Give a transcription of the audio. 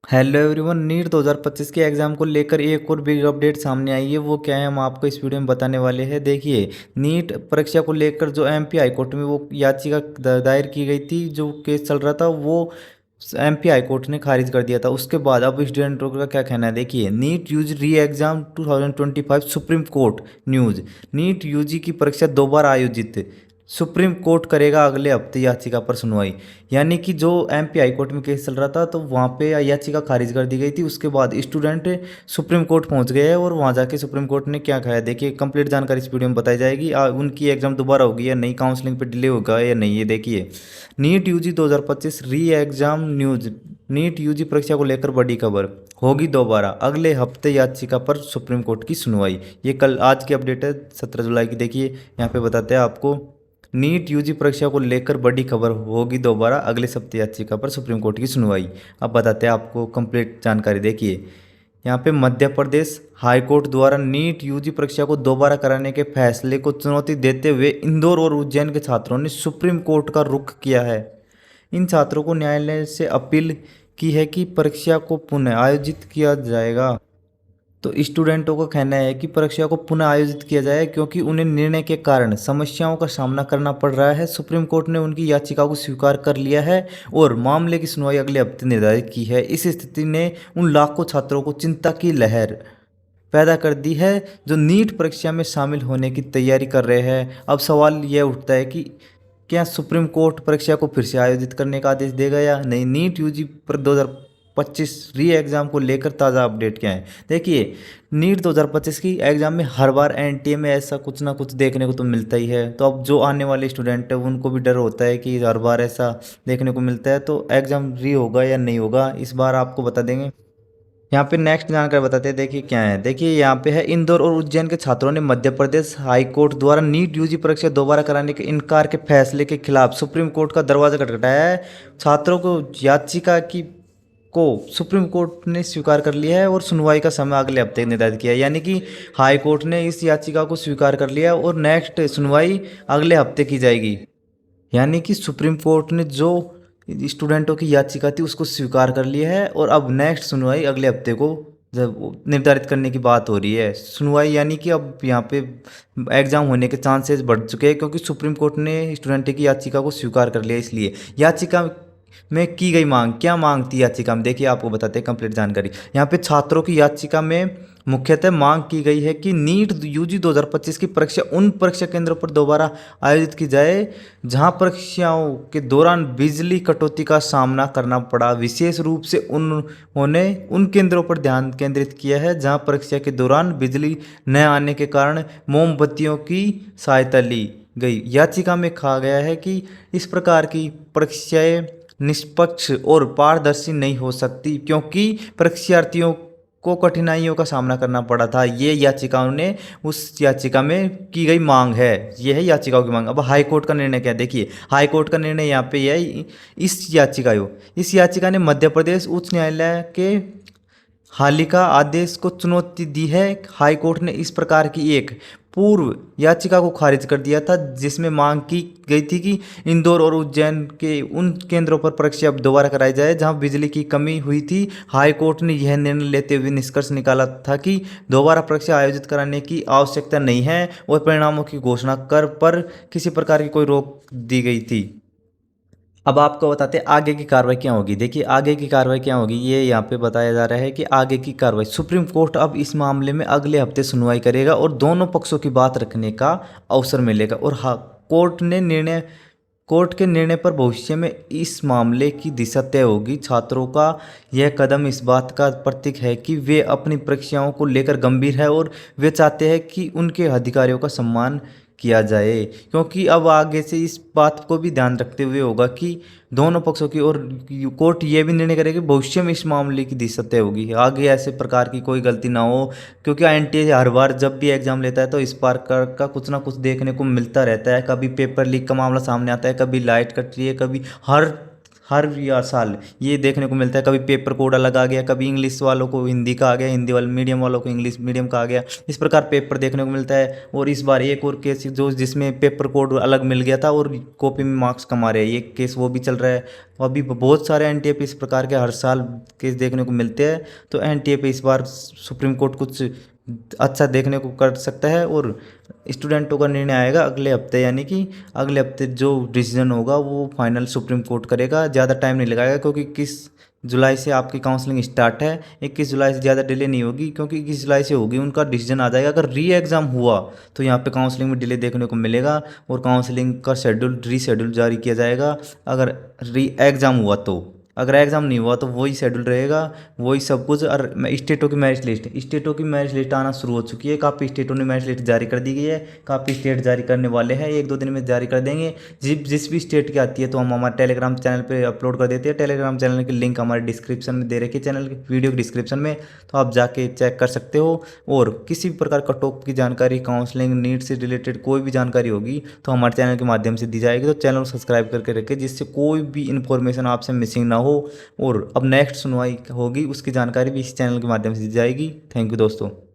Hello everyone. NEET 2025 के exam को लेकर एक और बिग अपडेट सामने आई है। वो क्या है हम आपको इस वीडियो में बताने वाले हैं। देखिए, नीट परीक्षा को लेकर जो एमपी हाई कोर्ट में वो याचिका दायर की गई थी, जो केस चल रहा था, वो एमपी हाई कोर्ट ने खारिज कर दिया था। उसके बाद अब स्टूडेंटों का क्या कहना है। देखिए, NEET UG re exam 2025 Supreme Court news. NEET UG की परीक्षा दोबारा आयोजित, सुप्रीम कोर्ट करेगा अगले हफ्ते याचिका पर सुनवाई। यानी कि जो एमपी हाई कोर्ट में केस चल रहा था, तो वहाँ पे याचिका खारिज कर दी गई थी। उसके बाद स्टूडेंट सुप्रीम कोर्ट पहुँच गए हैं और वहाँ जाके सुप्रीम कोर्ट ने क्या कहा है, देखिए कंप्लीट जानकारी इस वीडियो में बताई जाएगी। उनकी एग्जाम दोबारा होगी या नई काउंसलिंग पे डिले होगा या नहीं, ये देखिए। नीट यूजी 2025 री एग्जाम न्यूज। नीट यूजी परीक्षा को लेकर बड़ी खबर, होगी दोबारा अगले हफ्ते याचिका पर सुप्रीम कोर्ट की सुनवाई। ये कल आज की अपडेट है 17 जुलाई की। देखिए यहाँ पे बताते हैं आपको, नीट यूजी परीक्षा को लेकर बड़ी खबर, होगी दोबारा अगले सप्ताह याचिका पर सुप्रीम कोर्ट की सुनवाई। अब बताते हैं आपको कंप्लीट जानकारी। देखिए यहाँ पे मध्य प्रदेश हाई कोर्ट द्वारा नीट यूजी परीक्षा को दोबारा कराने के फैसले को चुनौती देते हुए इंदौर और उज्जैन के छात्रों ने सुप्रीम कोर्ट का रुख किया है। इन छात्रों को न्यायालय से अपील की है कि परीक्षा को पुनः आयोजित किया जाएगा। तो स्टूडेंटों का कहना है कि परीक्षा को पुनः आयोजित किया जाए क्योंकि उन्हें निर्णय के कारण समस्याओं का सामना करना पड़ रहा है। सुप्रीम कोर्ट ने उनकी याचिका को स्वीकार कर लिया है और मामले की सुनवाई अगले हफ्ते निर्धारित की है। इस स्थिति ने उन लाखों छात्रों को चिंता की लहर पैदा कर दी है जो नीट परीक्षा में शामिल होने की तैयारी कर रहे हैं। अब सवाल यह उठता है कि क्या सुप्रीम कोर्ट परीक्षा को फिर से आयोजित करने का आदेश देगा या नहीं। नीट यूजी पर 2025 री एग्ज़ाम को लेकर ताज़ा अपडेट क्या है। देखिए, नीट 2025 की एग्ज़ाम में हर बार एनटीए में ऐसा कुछ ना कुछ देखने को तो मिलता ही है। तो अब जो आने वाले स्टूडेंट है उनको भी डर होता है कि हर बार ऐसा देखने को मिलता है, तो एग्ज़ाम री होगा या नहीं होगा, इस बार आपको बता देंगे। यहाँ पे नेक्स्ट जानकारी बताते हैं। देखिए क्या है, देखिए यहाँ पे है, इंदौर और उज्जैन के छात्रों ने मध्य प्रदेश हाई कोर्ट द्वारा नीट यूजी परीक्षा दोबारा कराने के इनकार के फैसले के खिलाफ सुप्रीम कोर्ट का दरवाजा खटखटाया है। छात्रों को याचिका की को सुप्रीम कोर्ट ने स्वीकार कर लिया है और सुनवाई का समय अगले हफ्ते निर्धारित किया है। यानी कि हाई कोर्ट ने इस याचिका को स्वीकार कर लिया और नेक्स्ट सुनवाई अगले हफ्ते की जाएगी। यानी कि सुप्रीम कोर्ट ने जो स्टूडेंटों की याचिका थी उसको स्वीकार कर लिया है और अब नेक्स्ट सुनवाई अगले हफ्ते को जब निर्धारित करने की बात हो रही है। सुनवाई यानी कि अब यहाँ पे एग्जाम होने के चांसेस बढ़ चुके हैं क्योंकि सुप्रीम कोर्ट ने स्टूडेंट की याचिका को स्वीकार कर लिया। इसलिए याचिका में की गई मांग, क्या मांग थी याचिका में, देखिए आपको बताते हैं कंप्लीट जानकारी। यहाँ पे छात्रों की याचिका में मुख्यतः मांग की गई है कि नीट यूजी 2025 की परीक्षा उन परीक्षा केंद्रों पर दोबारा आयोजित की जाए जहां परीक्षाओं के दौरान बिजली कटौती का सामना करना पड़ा। विशेष रूप से उन्होंने उन केंद्रों पर ध्यान केंद्रित किया है जहां परीक्षा के दौरान बिजली न आने के कारण मोमबत्तियों की सहायता ली गई। याचिका में कहा गया है कि इस प्रकार की परीक्षाएं निष्पक्ष और पारदर्शी नहीं हो सकती क्योंकि परीक्षार्थियों को कठिनाइयों का सामना करना पड़ा था। ये याचिकाओं ने उस याचिका में की गई मांग है। ये है याचिकाओं की मांग। अब हाई कोर्ट का निर्णय क्या है, देखिए हाई कोर्ट का निर्णय यहाँ पे यह इस याचिका ने मध्य प्रदेश उच्च न्यायालय के हालिका आदेश को चुनौती दी है। हाई कोर्ट ने इस प्रकार की एक पूर्व याचिका को खारिज कर दिया था जिसमें मांग की गई थी कि इंदौर और उज्जैन के उन केंद्रों पर परीक्षा अब दोबारा कराई जाए जहां बिजली की कमी हुई थी। हाई कोर्ट ने यह निर्णय लेते हुए निष्कर्ष निकाला था कि दोबारा परीक्षा आयोजित कराने की आवश्यकता नहीं है और परिणामों की घोषणा कर पर किसी प्रकार की कोई रोक दी गई थी। अब आपको बताते हैं आगे की कार्रवाई क्या होगी। देखिए आगे की कार्रवाई क्या होगी, ये यहाँ पे बताया जा रहा है कि आगे की कार्रवाई सुप्रीम कोर्ट अब इस मामले में अगले हफ्ते सुनवाई करेगा और दोनों पक्षों की बात रखने का अवसर मिलेगा। और हाँ, कोर्ट के निर्णय पर भविष्य में इस मामले की दिशा तय होगी। छात्रों का यह कदम इस बात का प्रतीक है कि वे अपनी परीक्षाओं को लेकर गंभीर है और वे चाहते हैं कि उनके अधिकारियों का सम्मान किया जाए। क्योंकि अब आगे से इस बात को भी ध्यान रखते हुए होगा कि दोनों पक्षों की, और कोर्ट ये भी निर्णय करेगी भविष्य में इस मामले की दिशा तय होगी, आगे ऐसे प्रकार की कोई गलती ना हो। क्योंकि एनटीए हर बार जब भी एग्जाम लेता है तो इस बार का कुछ ना कुछ देखने को मिलता रहता है। कभी पेपर लीक का मामला सामने आता है, कभी लाइट कट रही है, कभी हर साल ये देखने को मिलता है। कभी पेपर कोड अलग आ गया, कभी इंग्लिश वालों को हिंदी का आ गया, हिंदी वाले मीडियम वालों को इंग्लिश मीडियम का आ गया। इस प्रकार पेपर देखने को मिलता है। और इस बार एक और केस जो जिसमें पेपर कोड अलग मिल गया था और कॉपी में मार्क्स कम आ रहे हैं, ये केस वो भी चल रहा है। अभी बहुत सारे एनटीए पे इस प्रकार के हर साल केस देखने को मिलते हैं। तो एनटीए पे इस बार सुप्रीम कोर्ट कुछ अच्छा देखने को कर सकता है। और स्टूडेंटों का निर्णय आएगा अगले हफ्ते, यानी कि अगले हफ्ते जो डिसीजन होगा वो फाइनल सुप्रीम कोर्ट करेगा। ज़्यादा टाइम नहीं लगाएगा, क्योंकि 21 जुलाई से आपकी काउंसलिंग स्टार्ट है। 21 जुलाई से ज़्यादा डिले नहीं होगी, क्योंकि 21 जुलाई से होगी उनका डिसीजन आ जाएगा। अगर री एग्ज़ाम हुआ तो यहाँ पे काउंसलिंग में डिले देखने को मिलेगा और काउंसलिंग का शेड्यूल रीशेड्यूल जारी किया जाएगा। अगर री एग्ज़ाम हुआ तो, अगर एग्ज़ाम नहीं हुआ तो वही शेड्यूल रहेगा, वही सब कुछ। और स्टेटों की मेरिट लिस्ट आना शुरू हो चुकी है। काफ़ी स्टेटों ने मेरिट लिस्ट जारी कर दी गई है, काफ़ी स्टेट जारी करने वाले हैं, 1-2 दिन में जारी कर देंगे। जिस भी स्टेट की आती है तो हम हमारे टेलीग्राम चैनल पे अपलोड कर देते हैं। टेलीग्राम चैनल की लिंक हमारे डिस्क्रिप्शन में दे रखी है, चैनल की वीडियो की डिस्क्रिप्शन में, तो आप जाके चेक कर सकते हो। और किसी भी प्रकार कट ऑफ की जानकारी, काउंसलिंग, नीट से रिलेटेड कोई भी जानकारी होगी तो हमारे चैनल के माध्यम से दी जाएगी। तो चैनल को सब्सक्राइब करके रखें, जिससे कोई भी इन्फॉर्मेशन आपसे मिसिंग ना हो। और अब नेक्स्ट सुनवाई होगी उसकी जानकारी भी इस चैनल के माध्यम से दी जाएगी। थैंक यू दोस्तों।